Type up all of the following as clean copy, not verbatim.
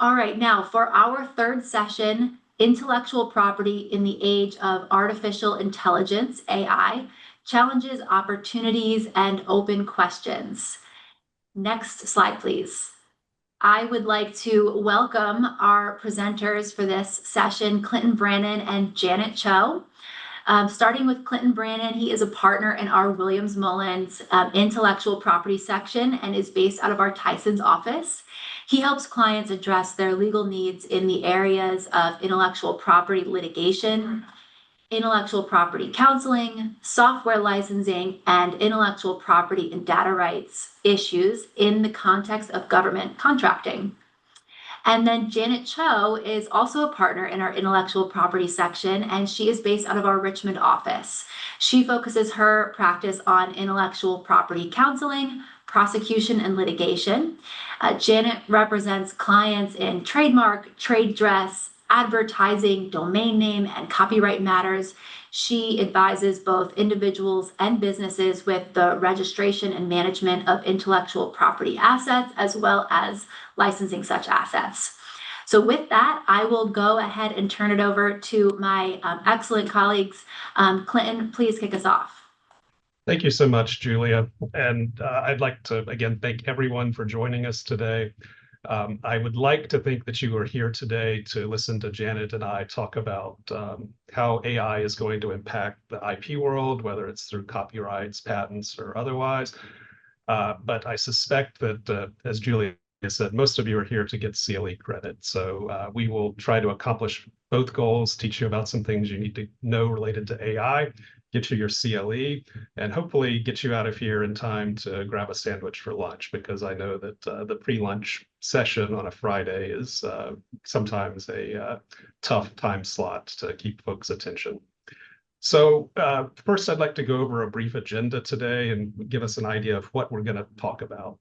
All right, now for our third session, intellectual property in the age of artificial intelligence, AI, challenges, opportunities, and open questions. Next slide, please. I would like to welcome our presenters for this session, Clinton Brannon and Janet Cho. Starting with Clinton Brannon, he is a partner in our Williams Mullins intellectual property section and is based out of our Tysons office. He helps clients address their legal needs in the areas of intellectual property litigation, intellectual property counseling, software licensing, and intellectual property and data rights issues in the context of government contracting. And then Janet Cho is also a partner in our intellectual property section, and she is based out of our Richmond office. She focuses her practice on intellectual property counseling, prosecution, and litigation. Janet represents clients in trademark, trade dress, advertising, domain name, and copyright matters. She advises both individuals and businesses with the registration and management of intellectual property assets, as well as licensing such assets. So with that, I will go ahead and turn it over to my excellent colleagues. Clinton, please kick us off. Thank you so much, Julia. And I'd like to, again, thank everyone for joining us today. I would like to think that you are here today to listen to Janet and I talk about how AI is going to impact the IP world, whether it's through copyrights, patents, or otherwise. But I suspect that, as Julia said, most of you are here to get CLE credit. So we will try to accomplish both goals, teach you about some things you need to know related to AI, get you your CLE, and hopefully get you out of here in time to grab a sandwich for lunch, because I know that the pre-lunch session on a Friday is sometimes a tough time slot to keep folks' attention. So first, I'd like to go over a brief agenda today and give us an idea of what we're going to talk about.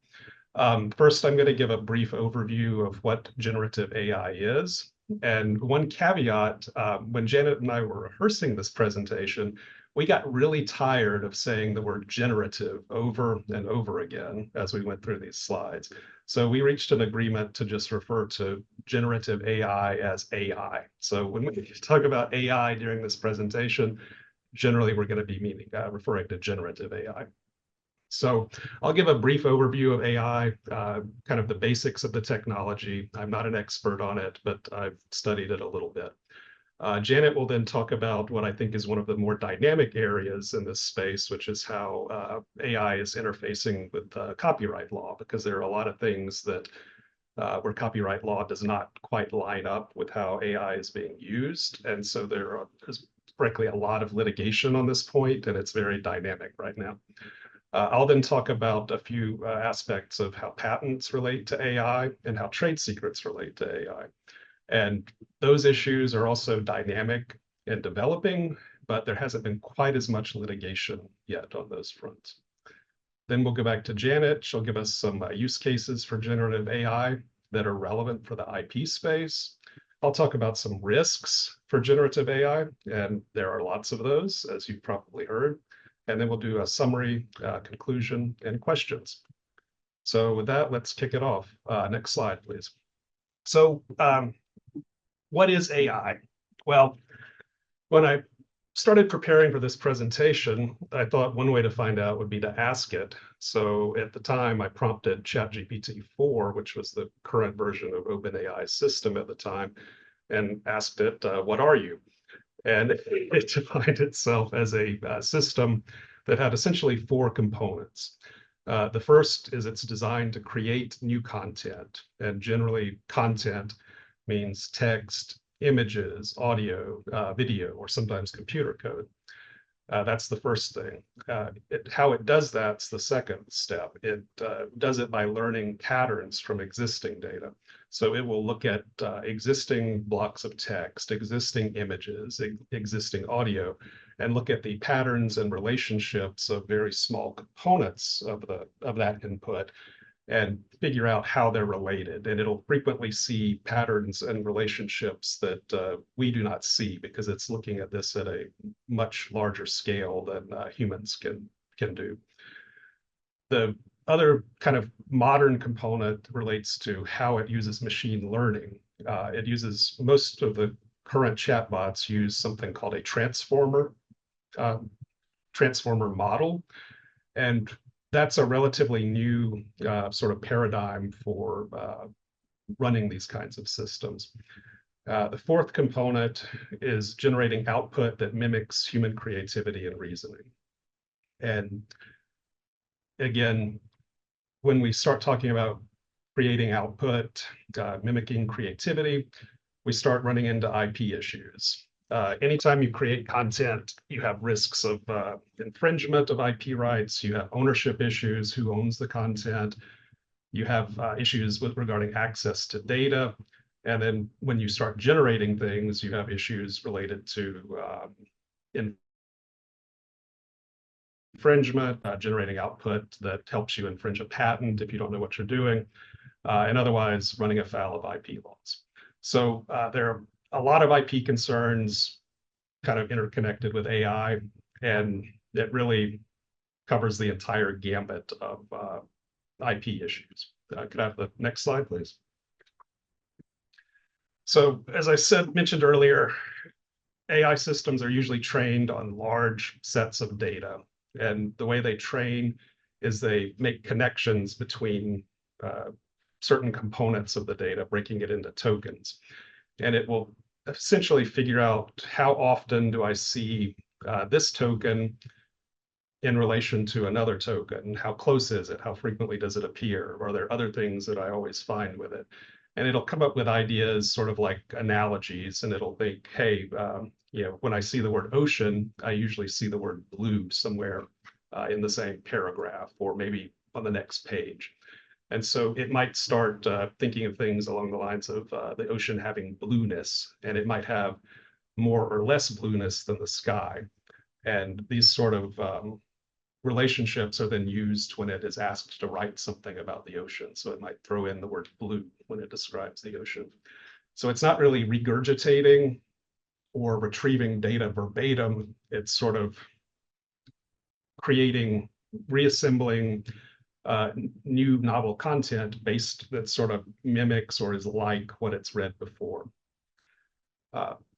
First, I'm going to give a brief overview of what generative AI is. And one caveat, when Janet and I were rehearsing this presentation, we got really tired of saying the word generative over and over again as we went through these slides. So we reached an agreement to just refer to generative AI as AI. So when we talk about AI during this presentation, generally we're going to be referring to generative AI. So I'll give a brief overview of AI, kind of the basics of the technology. I'm not an expert on it, but I've studied it a little bit. Janet will then talk about what I think is one of the more dynamic areas in this space, which is how AI is interfacing with copyright law, because there are a lot of things that where copyright law does not quite line up with how AI is being used. And so there's frankly a lot of litigation on this point, and it's very dynamic right now. I'll then talk about a few aspects of how patents relate to AI and how trade secrets relate to AI. And those issues are also dynamic and developing, but there hasn't been quite as much litigation yet on those fronts. Then we'll go back to Janet. She'll give us some use cases for generative AI that are relevant for the IP space. I'll talk about some risks for generative AI, and there are lots of those, as you've probably heard. And then we'll do a summary, conclusion, and questions. So with that, let's kick it off. Next slide, please. So what is AI? Well, when I started preparing for this presentation, I thought one way to find out would be to ask it. So at the time, I prompted ChatGPT-4, which was the current version of OpenAI's system at the time, and asked it, what are you? And it defined itself as a system that had essentially 4 components. The first is it's designed to create new content, and generally content means text, images, audio, video, or sometimes computer code. That's the first thing. How it does that's the second step. It does it by learning patterns from existing data. So it will look at existing blocks of text, existing images, existing audio, and look at the patterns and relationships of very small components of that input and figure out how they're related. And it'll frequently see patterns and relationships that we do not see, because it's looking at this at a much larger scale than humans can do. The other kind of modern component relates to how it uses machine learning. It uses most of the current chatbots use something called a transformer model, and that's a relatively new sort of paradigm for running these kinds of systems. The fourth component is generating output that mimics human creativity and reasoning. And again, when we start talking about creating output, mimicking creativity, we start running into IP issues. Anytime you create content, you have risks of infringement of IP rights, you have ownership issues, who owns the content, you have issues regarding access to data, and then when you start generating things, you have issues related to infringement, generating output that helps you infringe a patent if you don't know what you're doing, and otherwise running afoul of IP laws. So there are a lot of IP concerns kind of interconnected with AI, and it really covers the entire gambit of IP issues. Could I have the next slide, please? So as I mentioned earlier, AI systems are usually trained on large sets of data. And the way they train is they make connections between certain components of the data, breaking it into tokens. And it will essentially figure out how often do I see this token in relation to another token? How close is it? How frequently does it appear? Are there other things that I always find with it? And it'll come up with ideas sort of like analogies, and it'll think, hey, when I see the word ocean, I usually see the word blue somewhere in the same paragraph, or maybe on the next page. And so it might start thinking of things along the lines of the ocean having blueness, and it might have more or less blueness than the sky. And these sort of relationships are then used when it is asked to write something about the ocean. So it might throw in the word blue when it describes the ocean. So it's not really regurgitating or retrieving data verbatim. It's sort of creating, reassembling new novel content that sort of mimics or is like what it's read before.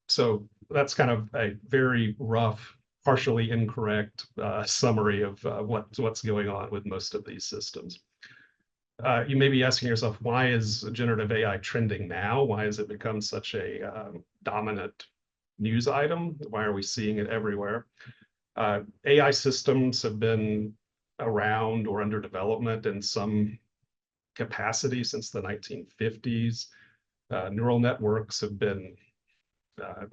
So that's kind of a very rough, partially incorrect summary of what's going on with most of these systems. You may be asking yourself, why is generative AI trending now? Why has it become such a dominant news item? Why are we seeing it everywhere? AI systems have been around or under development in some capacity since the 1950s. Neural networks have been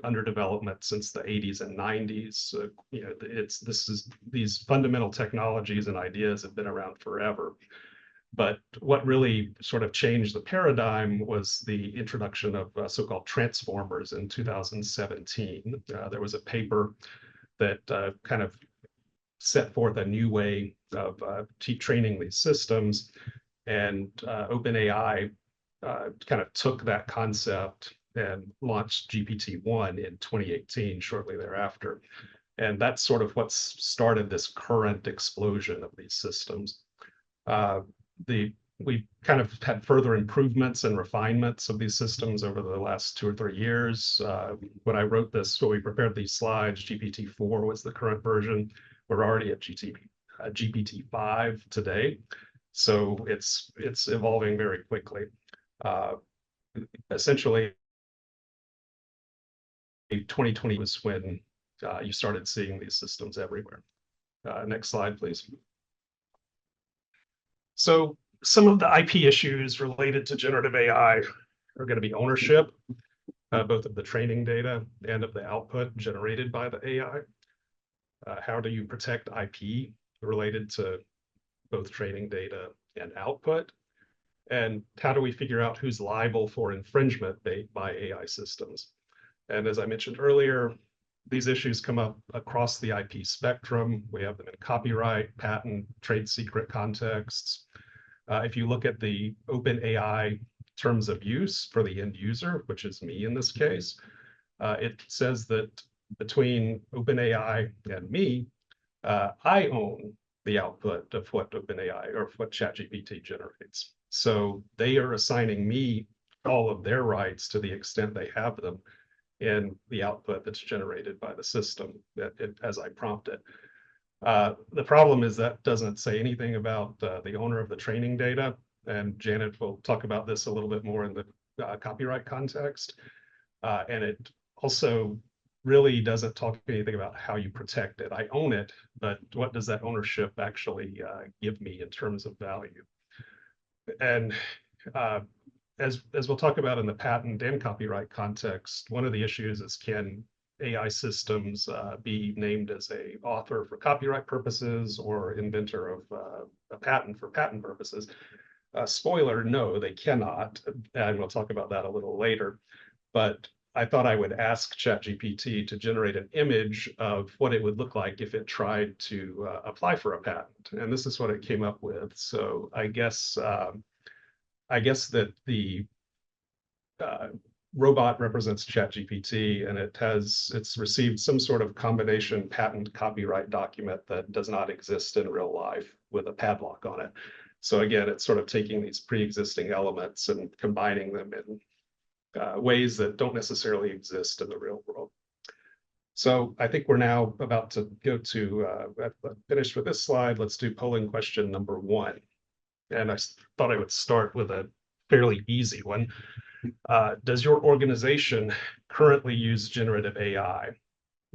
under development since the 80s and 90s. These fundamental technologies and ideas have been around forever. But what really sort of changed the paradigm was the introduction of so-called transformers in 2017. There was a paper that kind of set forth a new way of training these systems, and OpenAI kind of took that concept and launched GPT-1 in 2018, shortly thereafter. And that's sort of what's started this current explosion of these systems. We kind of had further improvements and refinements of these systems over the last 2 or 3 years. When I wrote this, when we prepared these slides, GPT-4 was the current version. We're already at GPT-5 today. So it's evolving very quickly. Essentially, 2020 was when you started seeing these systems everywhere. Next slide, please. So some of the IP issues related to generative AI are going to be ownership, both of the training data and of the output generated by the AI. How do you protect IP related to both training data and output? And how do we figure out who's liable for infringement by AI systems? And as I mentioned earlier, these issues come up across the IP spectrum. We have them in copyright, patent, trade secret contexts. If you look at the OpenAI terms of use for the end user, which is me in this case, it says that between OpenAI and me, I own the output of what OpenAI or what ChatGPT generates. So they are assigning me all of their rights to the extent they have them in the output that's generated by the system as I prompt it. The problem is that doesn't say anything about the owner of the training data, and Janet will talk about this a little bit more in the copyright context. And it also really doesn't talk anything about how you protect it. I own it, but what does that ownership actually give me in terms of value? And as we'll talk about in the patent and copyright context, one of the issues is, can AI systems be named as a author for copyright purposes or inventor of a patent for patent purposes? Spoiler, no, they cannot, and we'll talk about that a little later. But I thought I would ask ChatGPT to generate an image of what it would look like if it tried to apply for a patent, and this is what it came up with. So I guess that the robot represents ChatGPT, and it's received some sort of combination patent copyright document that does not exist in real life with a padlock on it. So again, it's sort of taking these pre-existing elements and combining them in ways that don't necessarily exist in the real world. So I think we're now about to go to finish with this slide. Let's do polling question number 1. And I thought I would start with a fairly easy one. Does your organization currently use generative AI?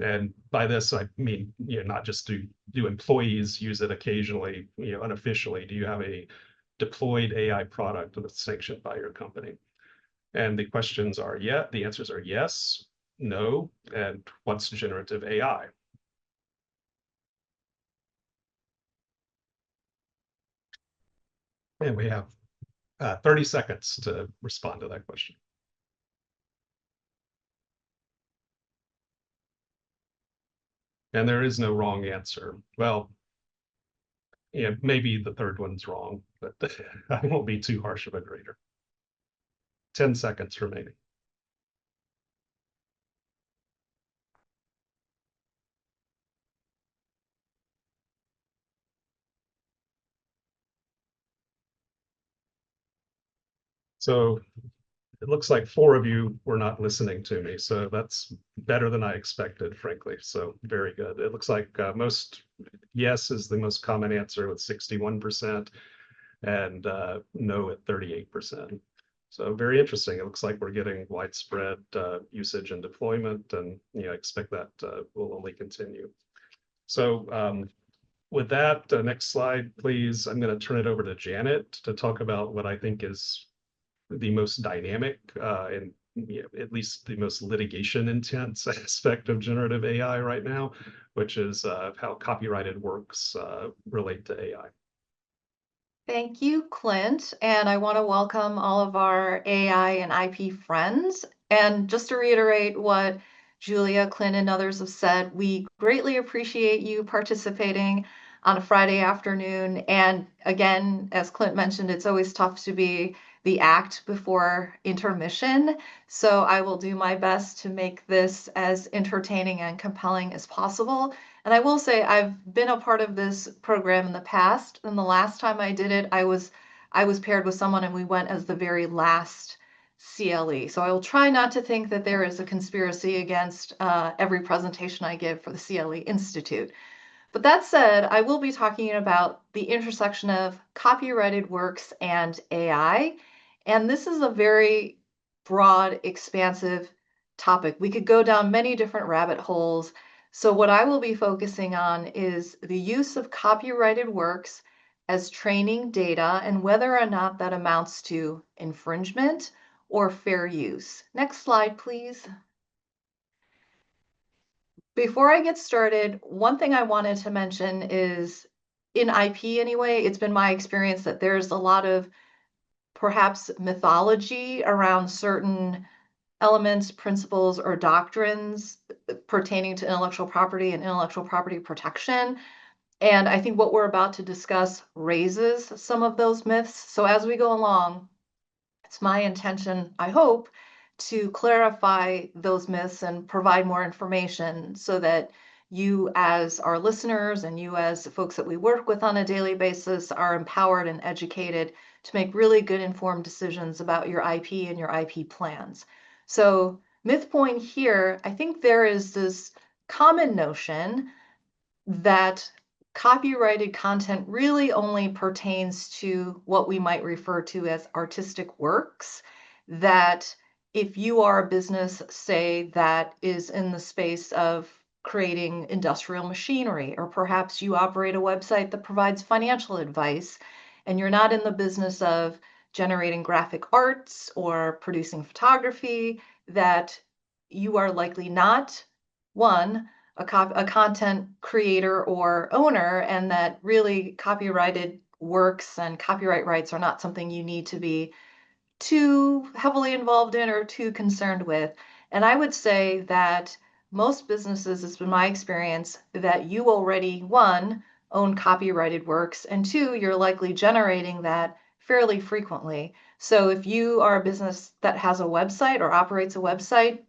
And by this, I mean, not just do employees use it occasionally, unofficially? Do you have a deployed AI product that's sanctioned by your company? And the questions are, the answers are yes, no, and what's generative AI? And we have 30 seconds to respond to that question. And there is no wrong answer. Well, maybe the third one's wrong, but I won't be too harsh of a grader. 10 seconds remaining. So it looks like 4 of you were not listening to me, so that's better than I expected, frankly. So very good. It looks like most yes is the most common answer with 61%, and no at 38%. So very interesting. It looks like we're getting widespread usage and deployment, and I expect that will only continue. So with that, next slide, please. I'm going to turn it over to Janet to talk about what I think is the most dynamic and at least the most litigation intense aspect of generative AI right now, which is how copyrighted works relate to AI. Thank you, Clint. And I want to welcome all of our AI and IP friends. And just to reiterate what Julia, Clint, and others have said, we greatly appreciate you participating on a Friday afternoon. And again, as Clint mentioned, it's always tough to be the act before intermission. So I will do my best to make this as entertaining and compelling as possible. And I will say I've been a part of this program in the past, and the last time I did it, I was paired with someone and we went as the very last CLE. So I will try not to think that there is a conspiracy against every presentation I give for the CLE Institute. But that said, I will be talking about the intersection of copyrighted works and AI. And this is a very broad, expansive topic. We could go down many different rabbit holes. So what I will be focusing on is the use of copyrighted works as training data and whether or not that amounts to infringement or fair use. Next slide, please. Before I get started, one thing I wanted to mention is in IP anyway, it's been my experience that there's a lot of perhaps mythology around certain elements, principles, or doctrines pertaining to intellectual property and intellectual property protection. And I think what we're about to discuss raises some of those myths. So as we go along, it's my intention, I hope, to clarify those myths and provide more information so that you as our listeners and you as folks that we work with on a daily basis are empowered and educated to make really good informed decisions about your IP and your IP plans. So myth point here, I think there is this common notion that copyrighted content really only pertains to what we might refer to as artistic works, that if you are a business, say, that is in the space of creating industrial machinery, or perhaps you operate a website that provides financial advice, and you're not in the business of generating graphic arts or producing photography, that you are likely not, one, a content creator or owner, and that really copyrighted works and copyright rights are not something you need to be too heavily involved in or too concerned with. And I would say that most businesses, it's been my experience, that you already, one, own copyrighted works, and two, you're likely generating that fairly frequently. So if you are a business that has a website or operates a website,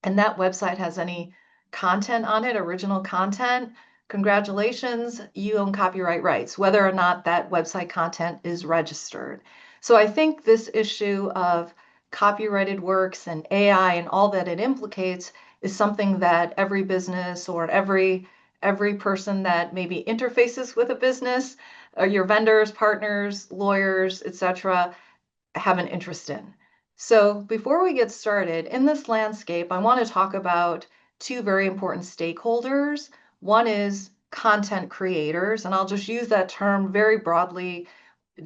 and that website has any content on it, original content, congratulations, you own copyright rights, whether or not that website content is registered. So I think this issue of copyrighted works and AI and all that it implicates is something that every business or every person that maybe interfaces with a business, or your vendors, partners, lawyers, etc., have an interest in. So before we get started, in this landscape, I want to talk about two very important stakeholders. One is content creators, and I'll just use that term very broadly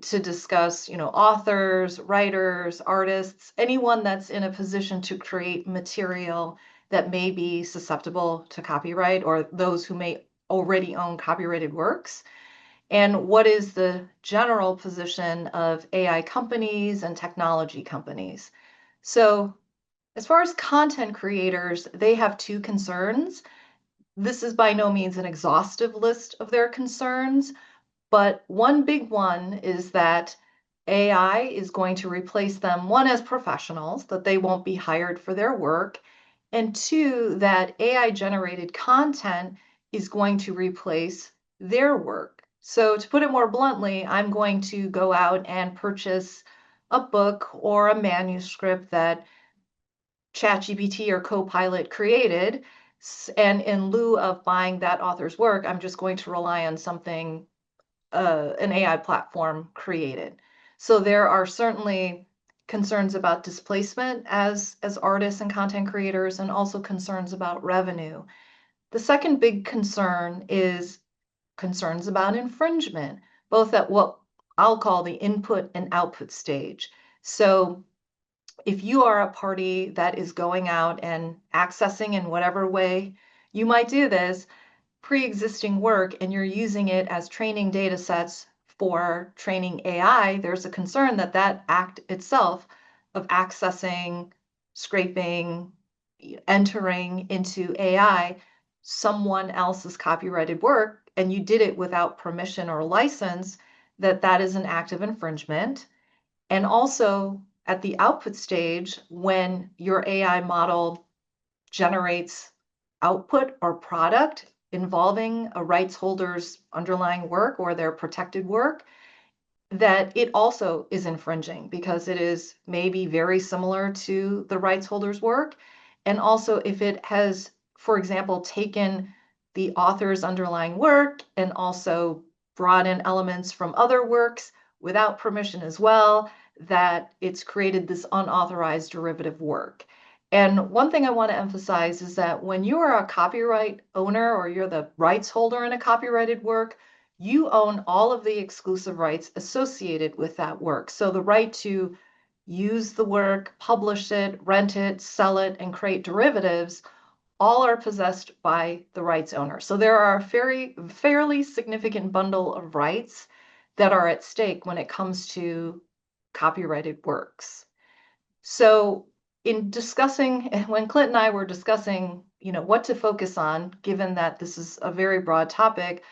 to discuss, authors, writers, artists, anyone that's in a position to create material that may be susceptible to copyright, or those who may already own copyrighted works. And what is the general position of AI companies and technology companies? So as far as content creators, they have two concerns. This is by no means an exhaustive list of their concerns, but one big one is that AI is going to replace them, one, as professionals, that they won't be hired for their work, and two, that AI generated content is going to replace their work. So to put it more bluntly, I'm going to go out and purchase a book or a manuscript that ChatGPT or Copilot created, and in lieu of buying that author's work, I'm just going to rely on something an AI platform created. So there are certainly concerns about displacement as artists and content creators, and also concerns about revenue. The second big concern is concerns about infringement, both at what I'll call the input and output stage. So if you are a party that is going out and accessing in whatever way you might do this, pre-existing work, and you're using it as training data sets for training AI, there's a concern that that act itself of accessing, scraping, entering into AI someone else's copyrighted work, and you did it without permission or license, that is an act of infringement. And also at the output stage, when your AI model generates output or product involving a rights holder's underlying work or their protected work, that it also is infringing because it is maybe very similar to the rights holder's work. And also if it has, for example, taken the author's underlying work and also brought in elements from other works without permission as well, that it's created this unauthorized derivative work. And one thing I want to emphasize is that when you are a copyright owner or you're the rights holder in a copyrighted work, you own all of the exclusive rights associated with that work. So the right to use the work, publish it, rent it, sell it, and create derivatives all are possessed by the rights owner. So there are a fairly significant bundle of rights that are at stake when it comes to copyrighted works. So in discussing, when Clint and I were discussing, what to focus on, given that this is a very broad topic,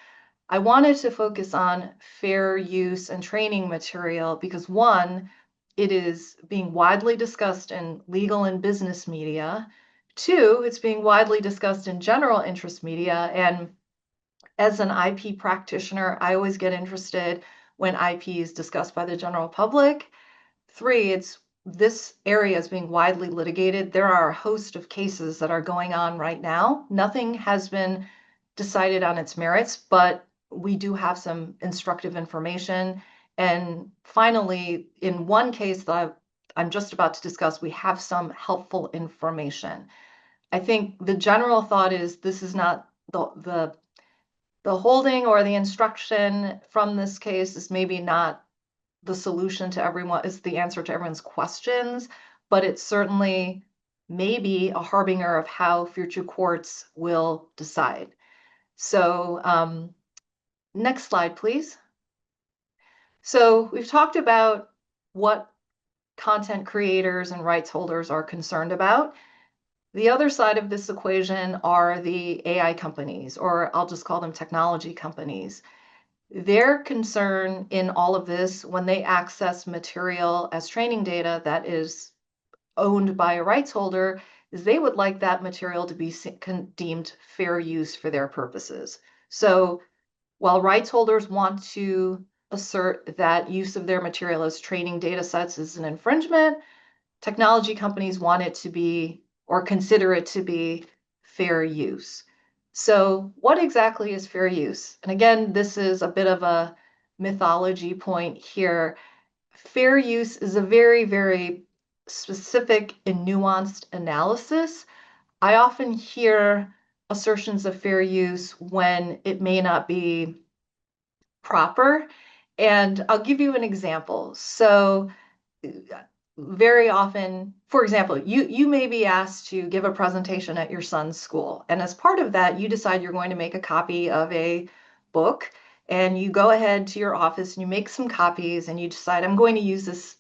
I wanted to focus on fair use and training material because, one, it is being widely discussed in legal and business media. Two, it's being widely discussed in general interest media. And as an IP practitioner, I always get interested when IP is discussed by the general public. Three, this area is being widely litigated. There are a host of cases that are going on right now. Nothing has been decided on its merits, but we do have some instructive information. And finally, in one case that I'm just about to discuss, we have some helpful information. I think the general thought is this is not the holding or the instruction from this case is maybe not the solution to everyone, is the answer to everyone's questions, but it's certainly maybe a harbinger of how future courts will decide. So next slide, please. So we've talked about what content creators and rights holders are concerned about. The other side of this equation are the AI companies, or I'll just call them technology companies. Their concern in all of this, when they access material as training data that is owned by a rights holder, is they would like that material to be deemed fair use for their purposes. So while rights holders want to assert that use of their material as training data sets is an infringement, technology companies want it to be, or consider it to be, fair use. So what exactly is fair use? And again, this is a bit of a mythology point here. Fair use is a very, very specific and nuanced analysis. I often hear assertions of fair use when it may not be proper. And I'll give you an example. So very often, for example, you may be asked to give a presentation at your son's school. And as part of that, you decide you're going to make a copy of a book. And you go ahead to your office and you make some copies and you decide, I'm going to use this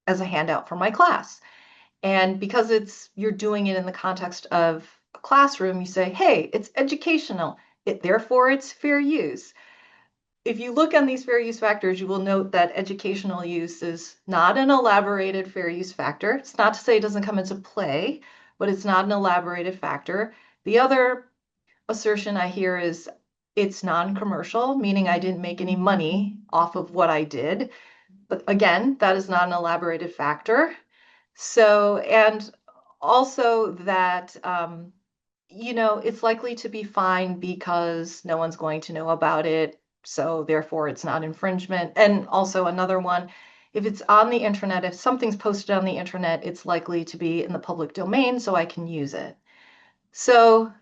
as a handout for my class. And because you're doing it in the context of a classroom, you say, hey, it's educational. Therefore, it's fair use. If you look on these fair use factors, you will note that educational use is not an elaborated fair use factor. It's not to say it doesn't come into play, but it's not an elaborated factor. The other assertion I hear is it's non-commercial, meaning I didn't make any money off of what I did. But again, that is not an elaborated factor. So, and also that, it's likely to be fine because no one's going to know about it. So therefore it's not infringement. And also another one, if it's on the internet, if something's posted on the internet, it's likely to be in the public domain, so I can use it. So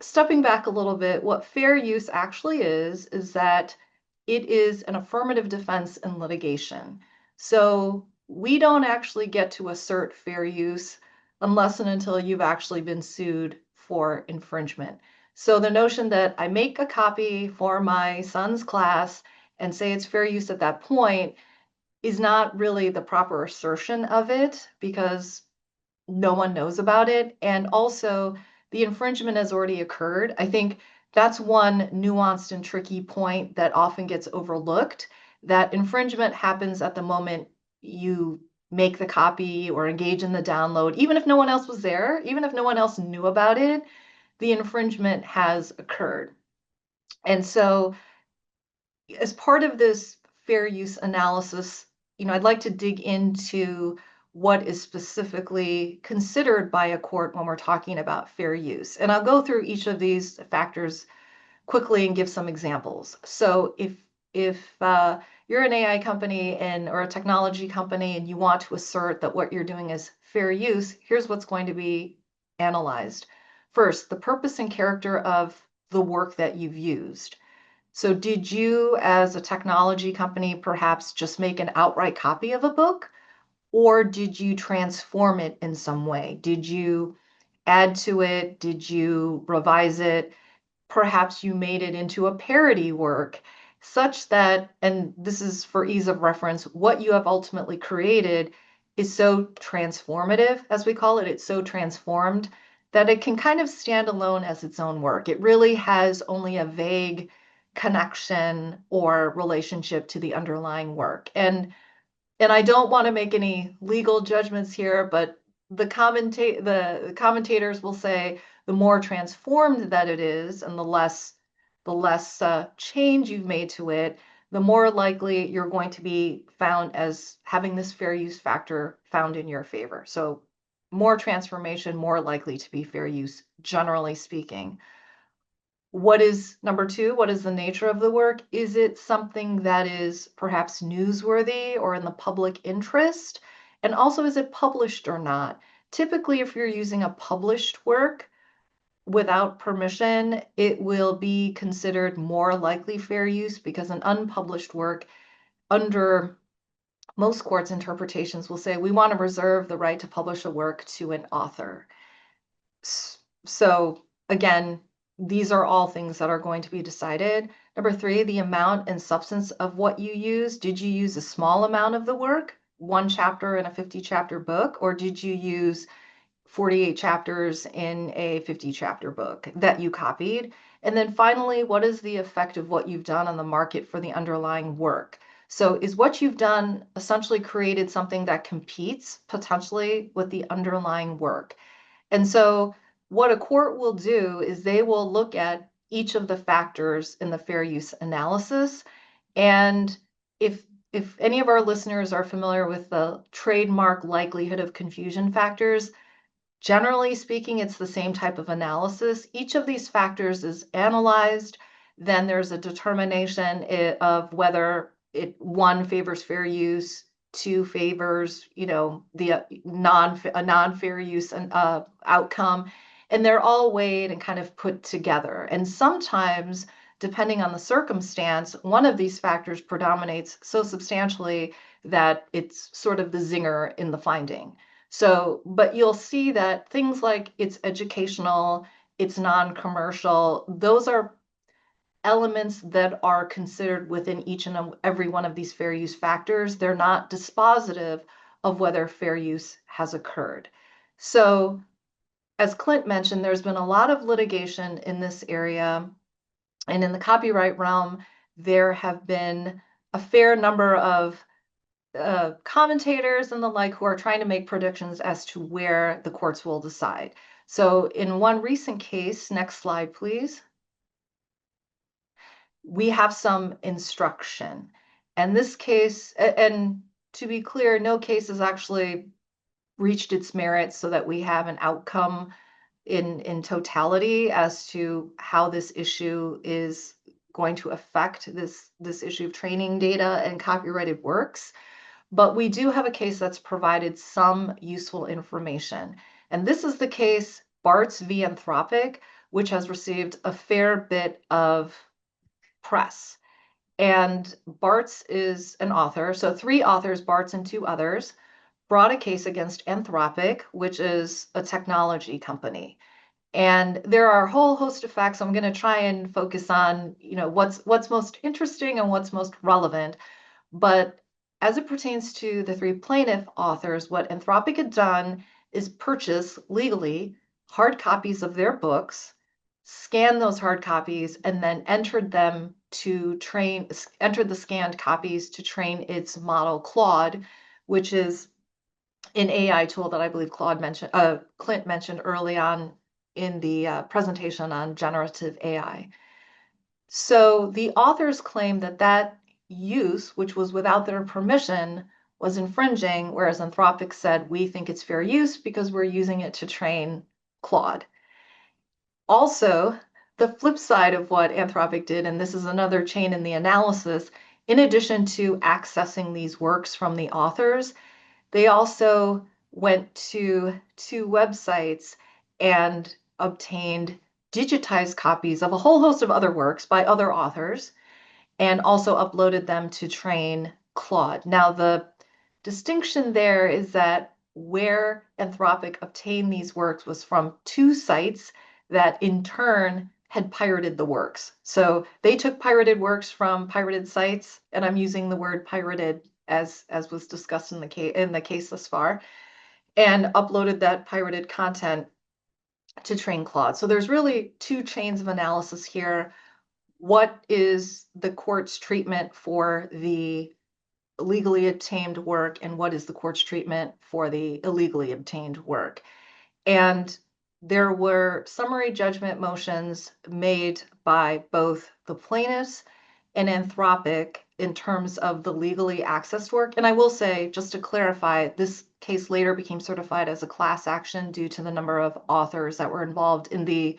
stepping back a little bit, what fair use actually is that it is an affirmative defense in litigation. So we don't actually get to assert fair use unless and until you've actually been sued for infringement. So the notion that I make a copy for my son's class and say it's fair use at that point is not really the proper assertion of it because no one knows about it. And also the infringement has already occurred. I think that's one nuanced and tricky point that often gets overlooked, that infringement happens at the moment you make the copy or engage in the download, even if no one else was there, even if no one else knew about it, the infringement has occurred. And so as part of this fair use analysis, I'd like to dig into what is specifically considered by a court when we're talking about fair use. And I'll go through each of these factors quickly and give some examples. So if you're an AI company or a technology company and you want to assert that what you're doing is fair use, here's what's going to be analyzed. First, the purpose and character of the work that you've used. So did you, as a technology company, perhaps just make an outright copy of a book? Or did you transform it in some way? Did you add to it? Did you revise it? Perhaps you made it into a parody work such that, and this is for ease of reference, what you have ultimately created is so transformative, as we call it. It's so transformed that it can kind of stand alone as its own work. It really has only a vague connection or relationship to the underlying work. And I don't want to make any legal judgments here, but the commentators will say the more transformed that it is and the less change you've made to it, the more likely you're going to be found as having this fair use factor found in your favor. So more transformation, more likely to be fair use, generally speaking. What is number two? What is the nature of the work? Is it something that is perhaps newsworthy or in the public interest? And also, is it published or not? Typically, if you're using a published work without permission, it will be considered more likely fair use because an unpublished work, under most courts' interpretations, will say we want to reserve the right to publish a work to an author. So again, these are all things that are going to be decided. Number three, the amount and substance of what you use. Did you use a small amount of the work, 1 chapter in a 50-chapter book, or did you use 48 chapters in a 50-chapter book that you copied? And then finally, what is the effect of what you've done on the market for the underlying work? So is what you've done essentially created something that competes potentially with the underlying work? And so what a court will do is they will look at each of the factors in the fair use analysis. And if any of our listeners are familiar with the trademark likelihood of confusion factors, generally speaking, it's the same type of analysis. Each of these factors is analyzed. Then there's a determination of whether one favors fair use, two favors, the non-fair use outcome, and they're all weighed and kind of put together. And sometimes, depending on the circumstance, one of these factors predominates so substantially that it's sort of the zinger in the finding. So, but you'll see that things like it's educational, it's non-commercial, those are elements that are considered within each and every one of these fair use factors. They're not dispositive of whether fair use has occurred. So, as Clint mentioned, there's been a lot of litigation in this area. And in the copyright realm, there have been a fair number of commentators and the like who are trying to make predictions as to where the courts will decide. So in one recent case, next slide, please, we have some instruction. And this case, and to be clear, no case has actually reached its merits so that we have an outcome in totality as to how this issue is going to affect this issue of training data and copyrighted works. But we do have a case that's provided some useful information. And this is the case Bartz v. Anthropic, which has received a fair bit of press. And Bartz is an author. So 3 authors, Bartz and 2 others, brought a case against Anthropic, which is a technology company. And there are a whole host of facts. I'm going to try and focus on, what's most interesting and what's most relevant. But as it pertains to the 3 plaintiff authors, what Anthropic had done is purchase legally hard copies of their books, scan those hard copies, and then entered the scanned copies to train its model Claude, which is an AI tool that I believe Clint mentioned early on in the presentation on generative AI. So the authors claim that use, which was without their permission, was infringing, whereas Anthropic said, we think it's fair use because we're using it to train Claude. Also, the flip side of what Anthropic did, and this is another chain in the analysis, in addition to accessing these works from the authors, they also went to 2 websites and obtained digitized copies of a whole host of other works by other authors, and also uploaded them to train Claude. Now, the distinction there is that where Anthropic obtained these works was from 2 sites that in turn had pirated the works. So they took pirated works from pirated sites, and I'm using the word pirated as was discussed in the case thus far, and uploaded that pirated content to train Claude. So there's really 2 chains of analysis here. What is the court's treatment for the legally obtained work and what is the court's treatment for the illegally obtained work. And there were summary judgment motions made by both the plaintiffs and Anthropic in terms of the legally accessed work. And I will say, just to clarify, this case later became certified as a class action due to the number of authors that were involved in the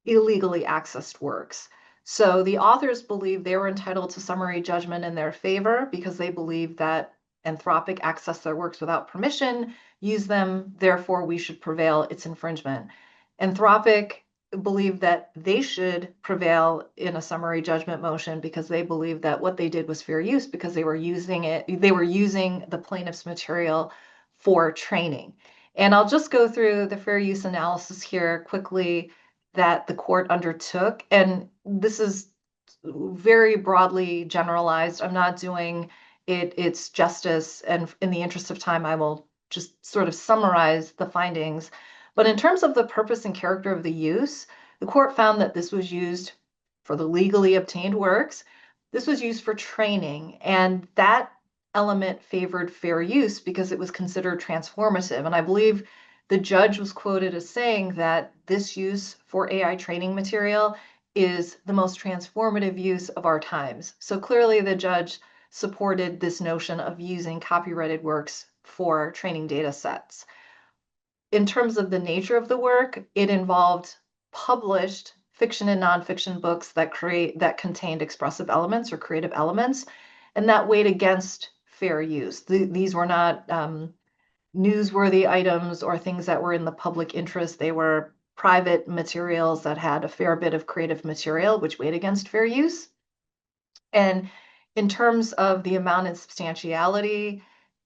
illegally accessed works. So the authors believed they were entitled to summary judgment in their favor because they believed that Anthropic accessed their works without permission, used them, therefore we should prevail, it's infringement. Anthropic believed that they should prevail in a summary judgment motion because they believed that what they did was fair use because they were using the plaintiff's material for training. And I'll just go through the fair use analysis here quickly that the court undertook. And this is very broadly generalized. I'm not doing its justice. And in the interest of time, I will just sort of summarize the findings. But in terms of the purpose and character of the use, the court found that this was used for the legally obtained works. This was used for training. And that element favored fair use because it was considered transformative. And I believe the judge was quoted as saying that this use for AI training material is the most transformative use of our times. So clearly the judge supported this notion of using copyrighted works for training data sets. In terms of the nature of the work, it involved published fiction and nonfiction books that contained expressive elements or creative elements, and that weighed against fair use. These were not newsworthy items or things that were in the public interest. They were private materials that had a fair bit of creative material, which weighed against fair use. And in terms of the amount and substantiality,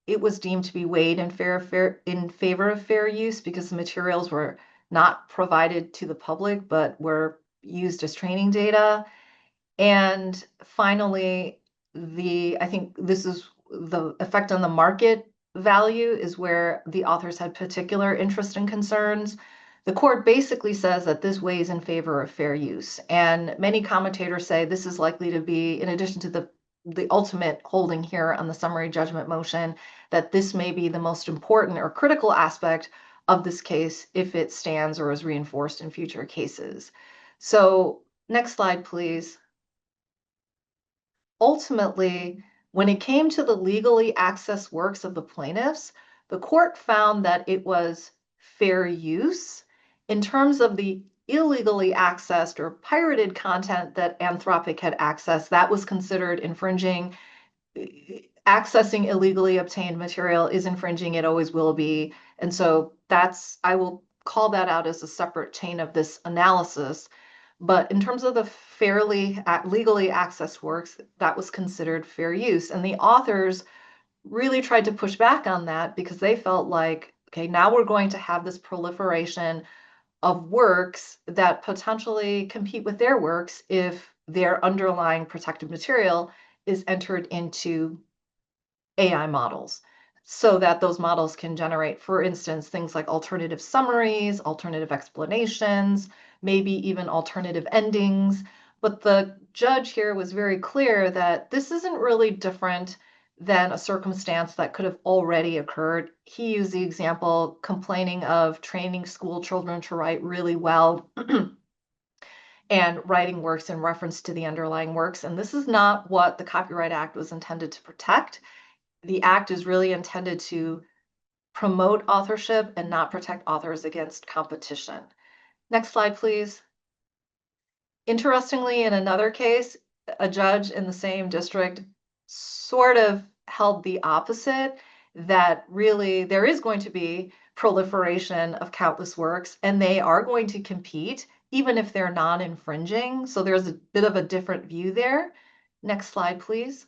it was deemed to be weighed in favor of fair use because the materials were not provided to the public, but were used as training data. And finally, I think this is the effect on the market value is where the authors had particular interest and concerns. The court basically says that this weighs in favor of fair use. And many commentators say this is likely to be, in addition to the ultimate holding here on the summary judgment motion, that this may be the most important or critical aspect of this case if it stands or is reinforced in future cases. So next slide, please. Ultimately, when it came to the legally accessed works of the plaintiffs, the court found that it was fair use in terms of the illegally accessed or pirated content that Anthropic had accessed. That was considered infringing. Accessing illegally obtained material is infringing. It always will be. And so I will call that out as a separate chain of this analysis. But in terms of the legally accessed works, that was considered fair use. And the authors really tried to push back on that because they felt like, okay, now we're going to have this proliferation of works that potentially compete with their works if their underlying protected material is entered into AI models, so that those models can generate, for instance, things like alternative summaries, alternative explanations, maybe even alternative endings. But the judge here was very clear that this isn't really different than a circumstance that could have already occurred. He used the example complaining of training school children to write really well and writing works in reference to the underlying works. And this is not what the Copyright Act was intended to protect. The act is really intended to promote authorship and not protect authors against competition. Next slide, please. Interestingly, in another case, a judge in the same district sort of held the opposite, that really there is going to be proliferation of countless works and they are going to compete even if they're non-infringing. So there's a bit of a different view there. Next slide, please.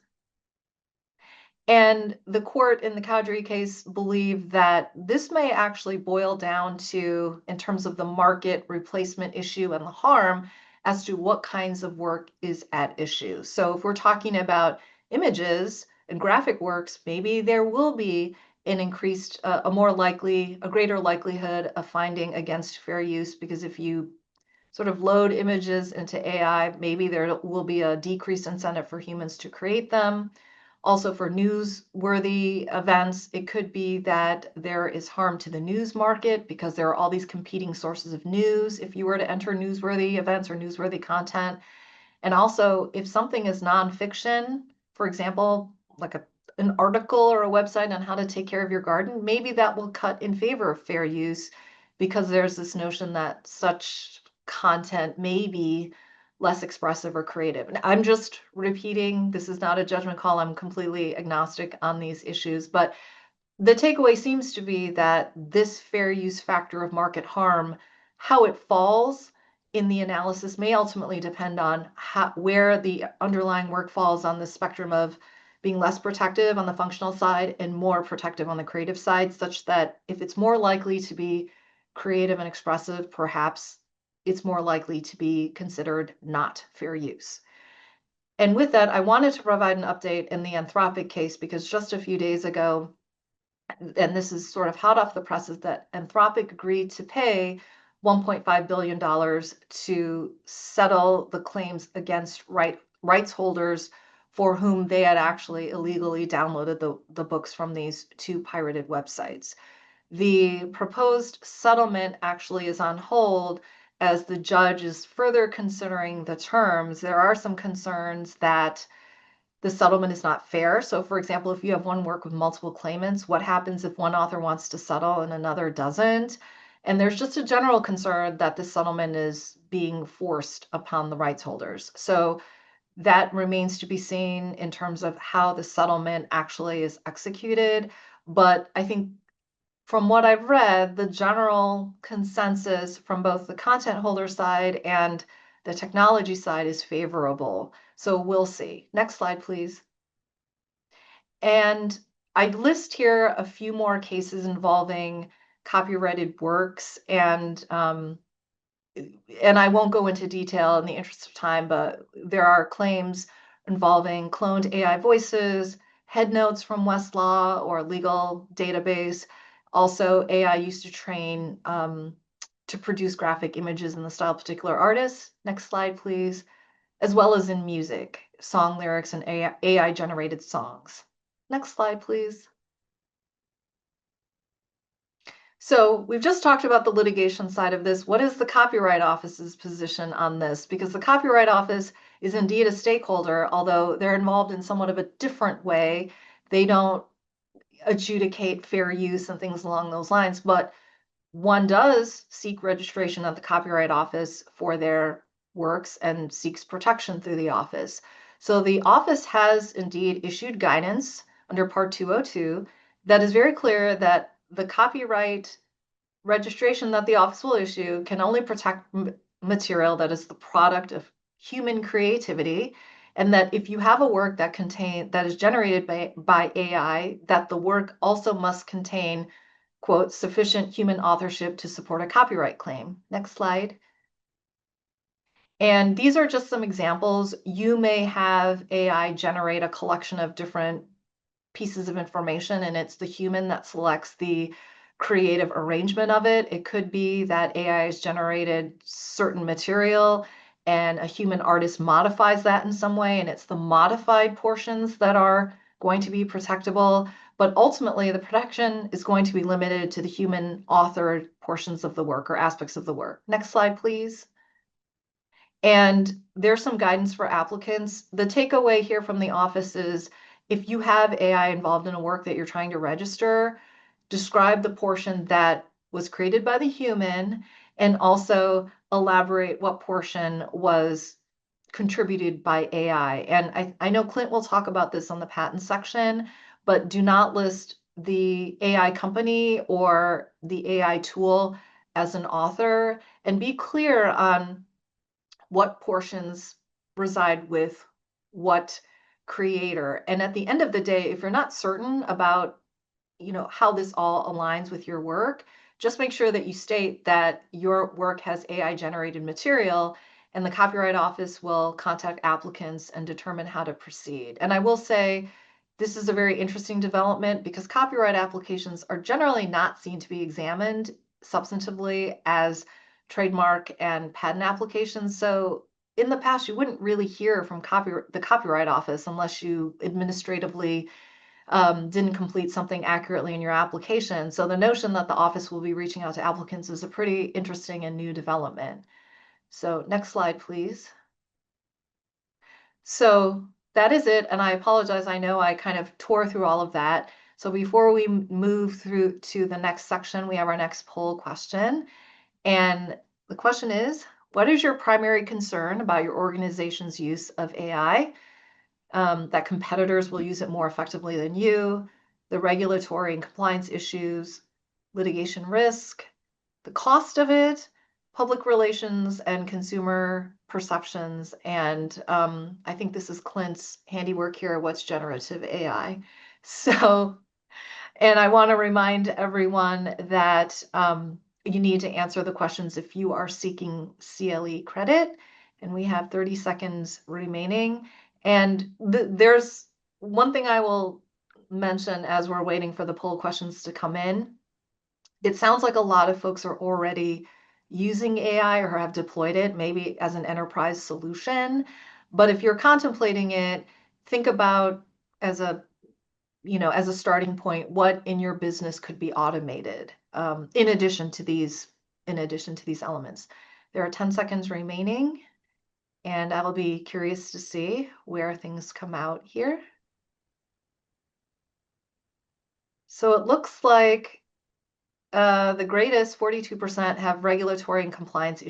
And the court in the Cowdery case believed that this may actually boil down to, in terms of the market replacement issue and the harm, as to what kinds of work is at issue. So if we're talking about images and graphic works, maybe there will be an increased, a greater likelihood of finding against fair use, because if you sort of load images into AI, maybe there will be a decreased incentive for humans to create them. Also for newsworthy events, it could be that there is harm to the news market because there are all these competing sources of news if you were to enter newsworthy events or newsworthy content. And also, if something is nonfiction, for example, like an article or a website on how to take care of your garden, maybe that will cut in favor of fair use because there's this notion that such content may be less expressive or creative. And I'm just repeating, this is not a judgment call. I'm completely agnostic on these issues, but the takeaway seems to be that this fair use factor of market harm, how it falls in the analysis may ultimately depend on where the underlying work falls on the spectrum of being less protective on the functional side and more protective on the creative side, such that if it's more likely to be creative and expressive, perhaps it's more likely to be considered not fair use. And with that, I wanted to provide an update in the Anthropic case because just a few days ago, and this is sort of hot off the presses, that Anthropic agreed to pay $1.5 billion to settle the claims against rights holders for whom they had actually illegally downloaded the books from these two pirated websites. The proposed settlement actually is on hold as the judge is further considering the terms. There are some concerns that the settlement is not fair. So for example, if you have one work with multiple claimants, what happens if one author wants to settle and another doesn't? And there's just a general concern that the settlement is being forced upon the rights holders. So that remains to be seen in terms of how the settlement actually is executed. But I think from what I've read, the general consensus from both the content holder side and the technology side is favorable. So we'll see. Next slide, please. And I list here a few more cases involving copyrighted works, and I won't go into detail in the interest of time, but there are claims involving cloned AI voices, head notes from Westlaw or legal database. Also, AI used to train to produce graphic images in the style of particular artists. Next slide, please. As well as in music, song lyrics, and AI-generated songs. Next slide, please. So we've just talked about the litigation side of this. What is the Copyright Office's position on this? Because the Copyright Office is indeed a stakeholder, although they're involved in somewhat of a different way. They don't adjudicate fair use and things along those lines, but one does seek registration at the Copyright Office for their works and seeks protection through the office. So the office has indeed issued guidance under Part 202 that is very clear that the copyright registration that the office will issue can only protect material that is the product of human creativity, and that if you have a work that is generated by AI, that the work also must contain, quote, sufficient human authorship to support a copyright claim. Next slide. And these are just some examples. You may have AI generate a collection of different pieces of information, and it's the human that selects the creative arrangement of it. It could be that AI has generated certain material and a human artist modifies that in some way, and it's the modified portions that are going to be protectable. But ultimately, the protection is going to be limited to the human authored portions of the work or aspects of the work. Next slide, please. And there's some guidance for applicants. The takeaway here from the office is if you have AI involved in a work that you're trying to register, describe the portion that was created by the human and also elaborate what portion was contributed by AI. And I know Clint will talk about this on the patent section, but do not list the AI company or the AI tool as an author, and be clear on what portions reside with what creator. And at the end of the day, if you're not certain about, how this all aligns with your work, just make sure that you state that your work has AI generated material, and the Copyright Office will contact applicants and determine how to proceed. And I will say, this is a very interesting development because copyright applications are generally not seen to be examined substantively as trademark and patent applications. So in the past, you wouldn't really hear from the Copyright Office unless you administratively didn't complete something accurately in your application. So the notion that the office will be reaching out to applicants is a pretty interesting and new development. So next slide, please. So that is it. And I apologize. I know I kind of tore through all of that. So before we move through to the next section, we have our next poll question. And the question is, what is your primary concern about your organization's use of AI? That competitors will use it more effectively than you, the regulatory and compliance issues, litigation risk, the cost of it, public relations and consumer perceptions. And I think this is Clint's handiwork here. What's generative AI? So, and I want to remind everyone that you need to answer the questions if you are seeking CLE credit. And we have 30 seconds remaining. And there's one thing I will mention as we're waiting for the poll questions to come in. It sounds like a lot of folks are already using AI or have deployed it, maybe as an enterprise solution. But if you're contemplating it, think about as a starting point, what in your business could be automated in addition to these elements. There are 10 seconds remaining, and I will be curious to see where things come out here. So it looks like the greatest 42% have regulatory and compliance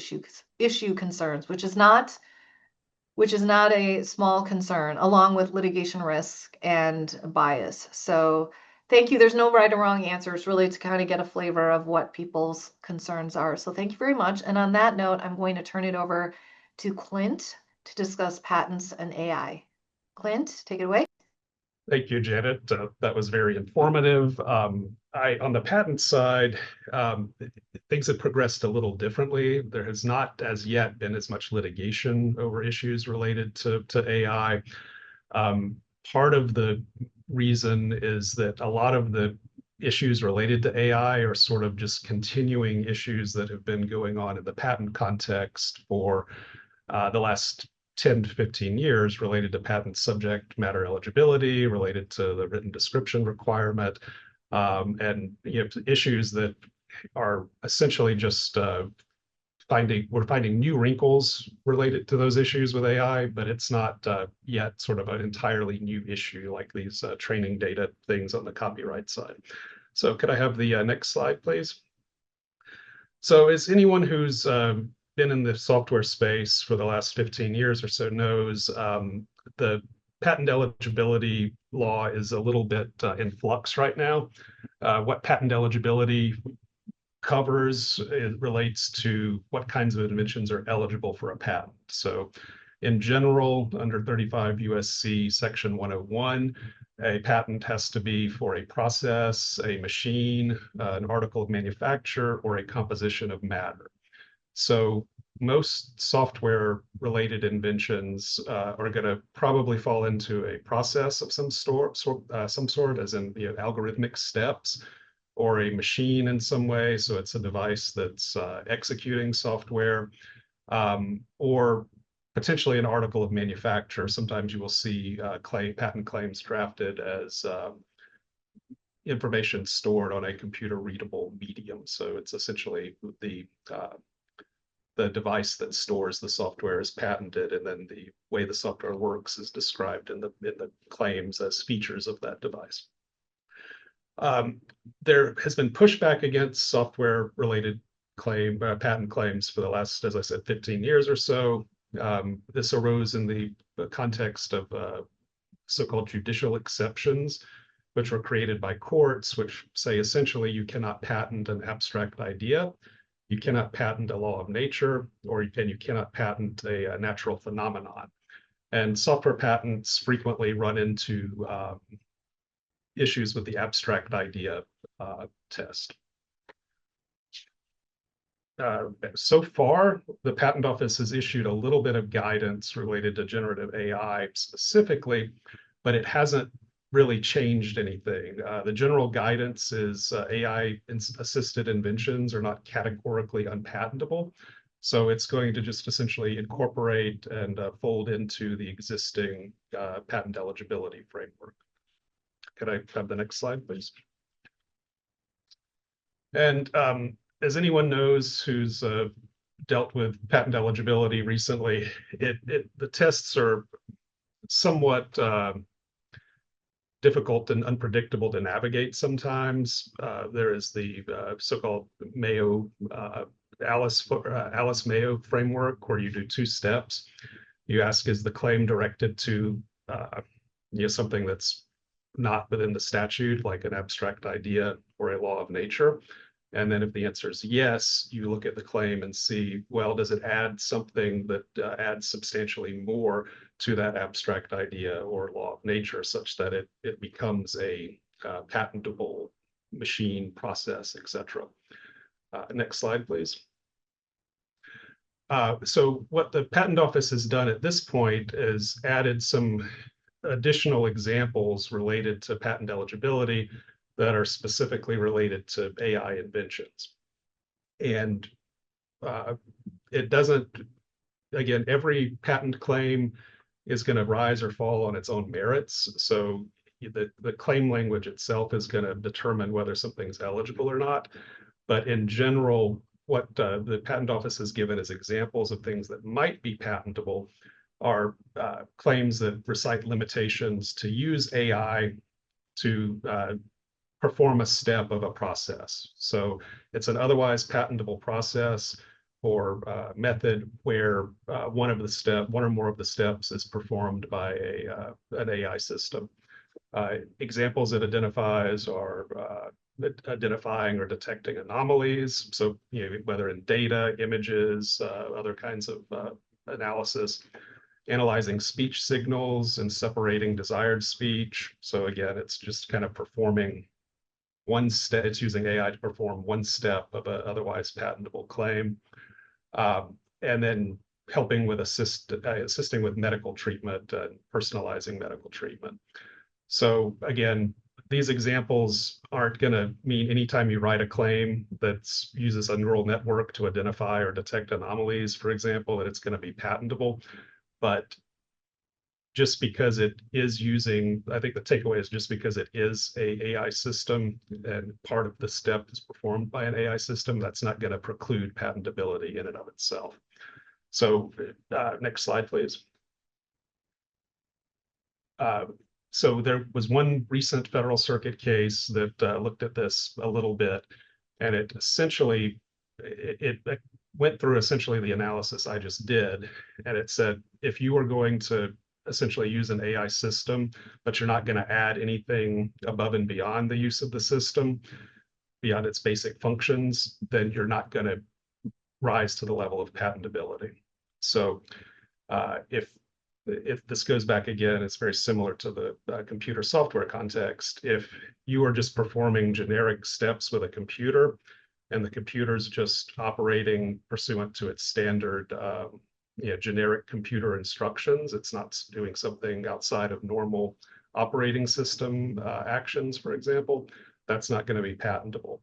issue concerns, which is not a small concern, along with litigation risk and bias. So thank you. There's no right or wrong answers, really, to kind of get a flavor of what people's concerns are. So thank you very much. And on that note, I'm going to turn it over to Clint to discuss patents and AI. Clint, take it away. Thank you, Janet. That was very informative. On the patent side, things have progressed a little differently. There has not as yet been as much litigation over issues related to AI. Part of the reason is that a lot of the issues related to AI are sort of just continuing issues that have been going on in the patent context for the last 10 to 15 years, related to patent subject matter eligibility, related to the written description requirement, and issues that are essentially just we're finding new wrinkles related to those issues with AI, but it's not yet sort of an entirely new issue like these training data things on the copyright side. So could I have the next slide, please? So as anyone who's been in the software space for the last 15 years or so knows, the patent eligibility law is a little bit in flux right now. What patent eligibility covers, it relates to what kinds of inventions are eligible for a patent. So in general, under 35 USC section 101, a patent has to be for a process, a machine, an article of manufacture, or a composition of matter. So most software-related inventions are going to probably fall into a process of some sort, as in algorithmic steps, or a machine in some way. So it's a device that's executing software, or potentially an article of manufacture. Sometimes you will see patent claims drafted as information stored on a computer-readable medium. So it's essentially the device that stores the software is patented, and then the way the software works is described in the claims as features of that device. There has been pushback against software-related patent claims for the last, as I said, 15 years or so. This arose in the context of so-called judicial exceptions, which were created by courts, which say essentially you cannot patent an abstract idea. You cannot patent a law of nature, and you cannot patent a natural phenomenon. And software patents frequently run into issues with the abstract idea test. So far, the Patent Office has issued a little bit of guidance related to generative AI specifically, but it hasn't really changed anything. The general guidance is AI-assisted inventions are not categorically unpatentable, So it's going to just essentially incorporate and fold into the existing patent eligibility framework. Could I have the next slide, please? And as anyone knows who's dealt with patent eligibility recently, the tests are somewhat difficult and unpredictable to navigate sometimes. There is the so-called Mayo Alice Mayo framework, where you do 2 steps. You ask, is the claim directed to something that's not within the statute, like an abstract idea or a law of nature? And then if the answer is yes, you look at the claim and see, well, does it add something that adds substantially more to that abstract idea or law of nature, such that it becomes a patentable machine, process, etc. Next slide, please. So what the Patent Office has done at this point is added some additional examples related to patent eligibility that are specifically related to AI inventions. And it doesn't, again, every patent claim is going to rise or fall on its own merits. So the claim language itself is going to determine whether something's eligible or not. But in general, what the Patent Office has given as examples of things that might be patentable are claims that recite limitations to use AI to perform a step of a process. So it's an otherwise patentable process or method where one or more of the steps is performed by an AI system. Examples it identifies are identifying or detecting anomalies. So whether in data, images, other kinds of analysis, analyzing speech signals and separating desired speech. So again, it's just kind of performing one step. It's using AI to perform one step of an otherwise patentable claim. And then helping with assisting with medical treatment and personalizing medical treatment. So again, these examples aren't going to mean anytime you write a claim that uses a neural network to identify or detect anomalies, for example, that it's going to be patentable. But just because it is using, I think the takeaway is just because it is an AI system and part of the step is performed by an AI system, that's not going to preclude patentability in and of itself. So next slide, please. So there was one recent Federal Circuit case that looked at this a little bit, and it essentially, it went through essentially the analysis I just did, and it said, if you are going to essentially use an AI system, but you're not going to add anything above and beyond the use of the system, beyond its basic functions, then you're not going to rise to the level of patentability. So if this goes back again, it's very similar to the computer software context. If you are just performing generic steps with a computer and the computer's just operating pursuant to its standard generic computer instructions, it's not doing something outside of normal operating system actions, for example, that's not going to be patentable.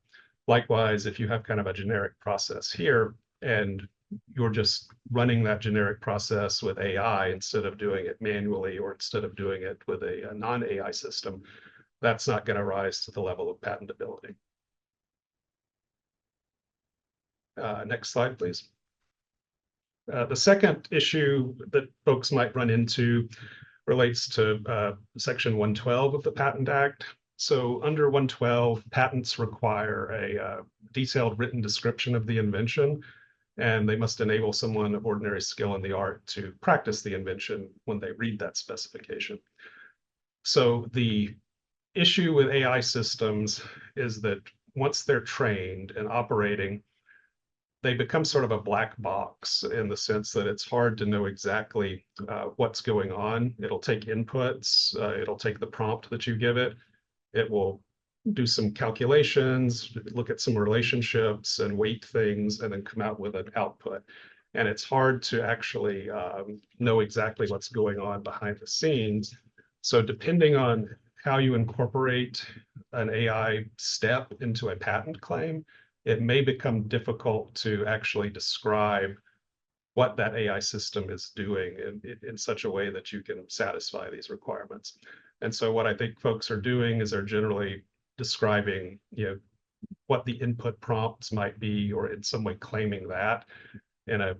Likewise, if you have kind of a generic process here and you're just running that generic process with AI instead of doing it manually or instead of doing it with a non-AI system, that's not going to rise to the level of patentability. Next slide, please. The second issue that folks might run into relates to Section 112 of the Patent Act. So under 112, patents require a detailed written description of the invention, and they must enable someone of ordinary skill in the art to practice the invention when they read that specification. So the issue with AI systems is that once they're trained and operating, they become sort of a black box in the sense that it's hard to know exactly what's going on. It'll take inputs, it'll take the prompt that you give it, it will do some calculations, look at some relationships and weight things, and then come out with an output. And it's hard to actually know exactly what's going on behind the scenes. So depending on how you incorporate an AI step into a patent claim, it may become difficult to actually describe what that AI system is doing in such a way that you can satisfy these requirements. And so what I think folks are doing is they're generally describing, what the input prompts might be, or in some way claiming that in a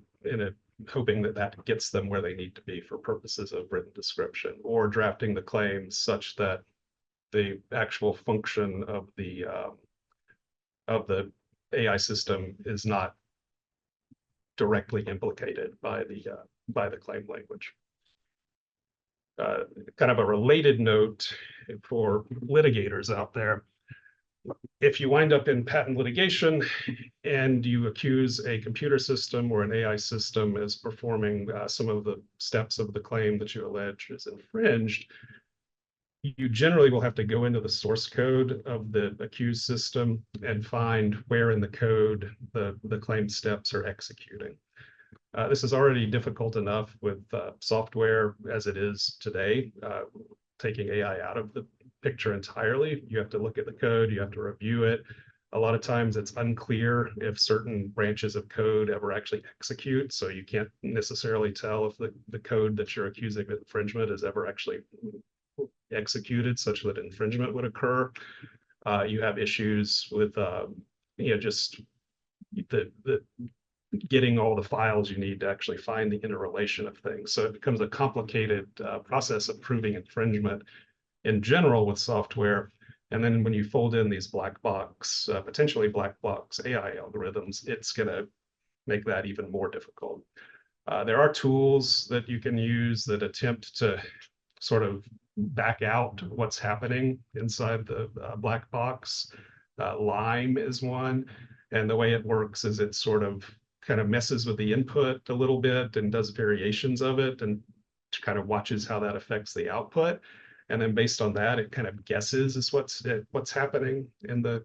hoping that that gets them where they need to be for purposes of written description, or drafting the claims such that the actual function of the AI system is not directly implicated by the claim language. Kind of a related note for litigators out there: if you wind up in patent litigation and you accuse a computer system or an AI system as performing some of the steps of the claim that you allege is infringed, you generally will have to go into the source code of the accused system and find where in the code the claim steps are executing. This is already difficult enough with software as it is today. Taking AI out of the picture entirely, you have to look at the code, you have to review it. A lot of times it's unclear if certain branches of code ever actually execute, so you can't necessarily tell if the code that you're accusing of infringement is ever actually executed such that infringement would occur. You have issues with just the getting all the files you need to actually find the interrelation of things. So it becomes a complicated process of proving infringement in general with software. And then when you fold in these black box, potentially black box AI algorithms, it's going to make that even more difficult. There are tools that you can use that attempt to sort of back out what's happening inside the black box. Lime is one. And the way it works is it sort of kind of messes with the input a little bit and does variations of it and kind of watches how that affects the output. And then based on that, it kind of guesses is what's happening in the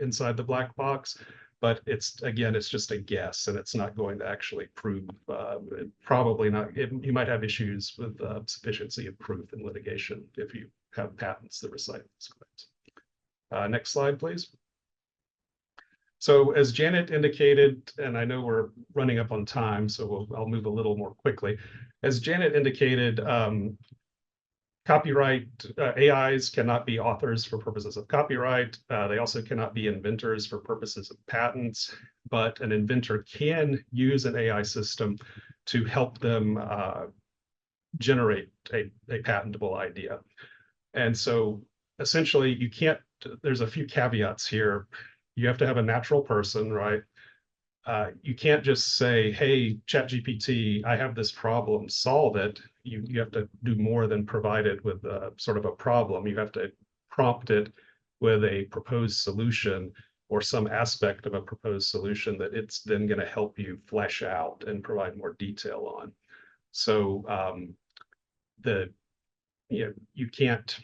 inside the black box. But it's just a guess, and it's not going to actually prove. Probably not. You might have issues with sufficiency of proof in litigation if you have patents that recite these claims. Next slide, please. So as Janet indicated, and I know we're running up on time, so I'll move a little more quickly. As Janet indicated, copyright AIs cannot be authors for purposes of copyright. They also cannot be inventors for purposes of patents, but an inventor can use an AI system to help them generate a patentable idea. And so essentially you can't, there's a few caveats here. You have to have a natural person, right? You can't just say, hey, ChatGPT, I have this problem, solve it. You have to do more than provide it with sort of a problem. You have to prompt it with a proposed solution or some aspect of a proposed solution that it's then going to help you flesh out and provide more detail on. So you can't,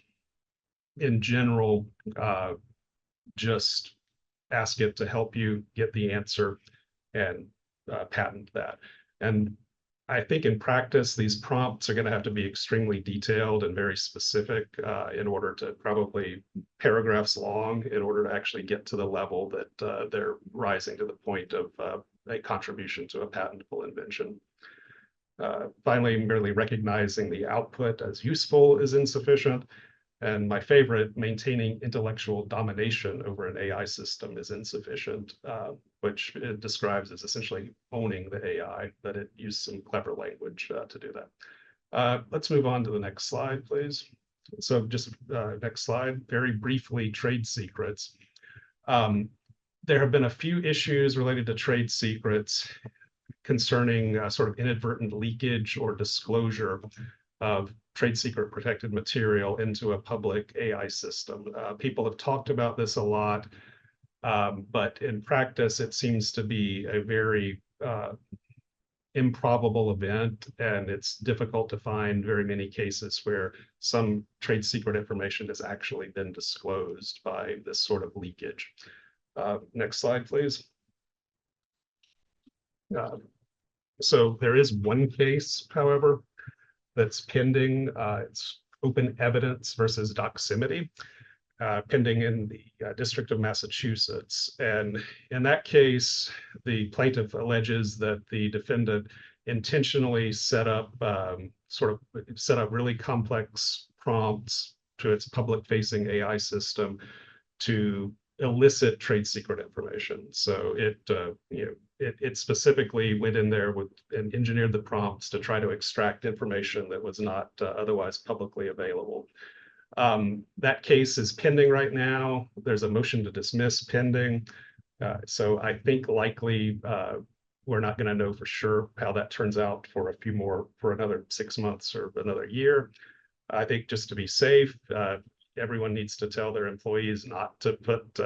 in general, just ask it to help you get the answer and patent that. And I think in practice, these prompts are going to have to be extremely detailed and very specific in order to, probably paragraphs long, in order to actually get to the level that they're rising to the point of a contribution to a patentable invention. Finally, merely recognizing the output as useful is insufficient. And my favorite, maintaining intellectual domination over an AI system is insufficient, which it describes as essentially owning the AI, that it used some clever language to do that. Let's move on to the next slide, please. So just next slide, very briefly, trade secrets. There have been a few issues related to trade secrets concerning sort of inadvertent leakage or disclosure of trade secret protected material into a public AI system. People have talked about this a lot, but in practice, it seems to be a very improbable event, and it's difficult to find very many cases where some trade secret information has actually been disclosed by this sort of leakage. Next slide, please. So there is one case, however, that's pending. It's Open Evidence versus Doximity. pending in the District of Massachusetts. And in that case, the plaintiff alleges that the defendant intentionally set up really complex prompts to its public-facing AI system to illicit trade secret information. So it specifically went in there and engineered the prompts to try to extract information that was not otherwise publicly available. That case is pending right now. There's a motion to dismiss pending. So I think likely we're not going to know for sure how that turns out for another 6 months or another year. I think just to be safe, everyone needs to tell their employees not to put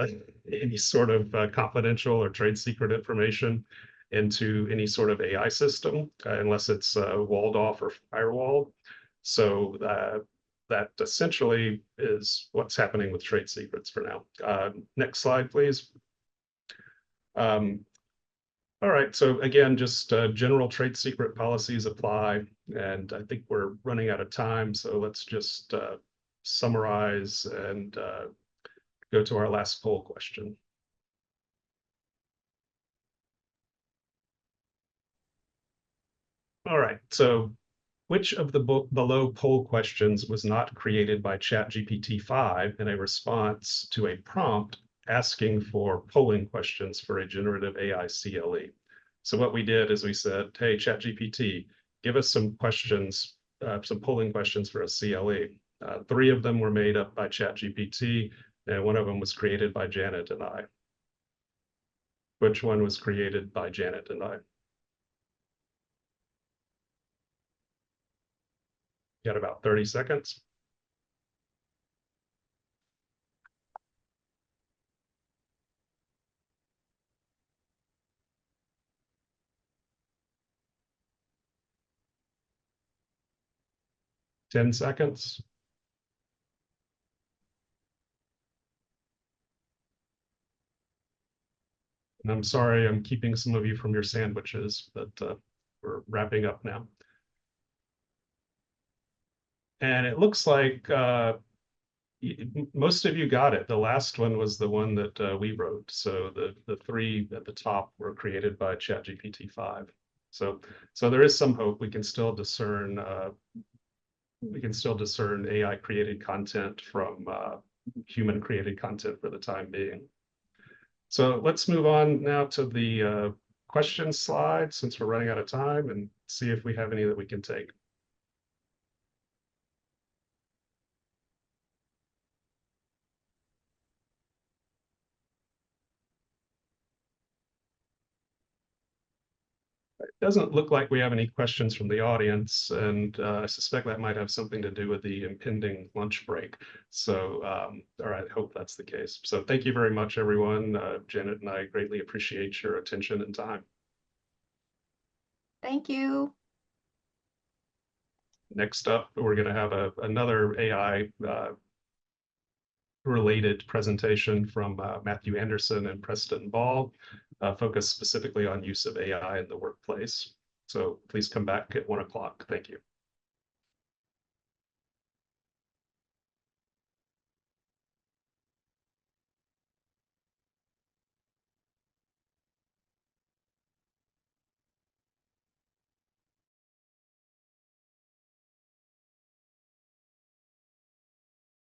any sort of confidential or trade secret information into any sort of AI system unless it's walled off or firewalled. So that essentially is what's happening with trade secrets for now. Next slide, please. All right, so again, just general trade secret policies apply, and I think we're running out of time, so let's just summarize and go to our last poll question. All right, so which of the below poll questions was not created by ChatGPT-5 in a response to a prompt asking for polling questions for a generative AI CLE? So what we did is we said, hey, ChatGPT, give us some questions, some polling questions for a CLE. 3 of them were made up by ChatGPT, and 1 of them was created by Janet and I. Which one was created by Janet and I? Got about 30 seconds. Ten seconds. And I'm sorry, I'm keeping some of you from your sandwiches, but we're wrapping up now. And it looks like most of you got it. The last one was the one that we wrote. So the 3 at the top were created by ChatGPT-5. So there is some hope. We can still discern AI created content from human created content for the time being. So let's move on now to the question slide, since we're running out of time, and see if we have any that we can take. It doesn't look like we have any questions from the audience, and I suspect that might have something to do with the impending lunch break. So, all right, I hope that's the case. So thank you very much, everyone. Janet and I greatly appreciate your attention and time. Thank you. Next up, we're going to have another AI related presentation from Matthew Anderson and Preston Ball, focused specifically on use of AI in the workplace. So please come back at 1 o'clock. Thank you.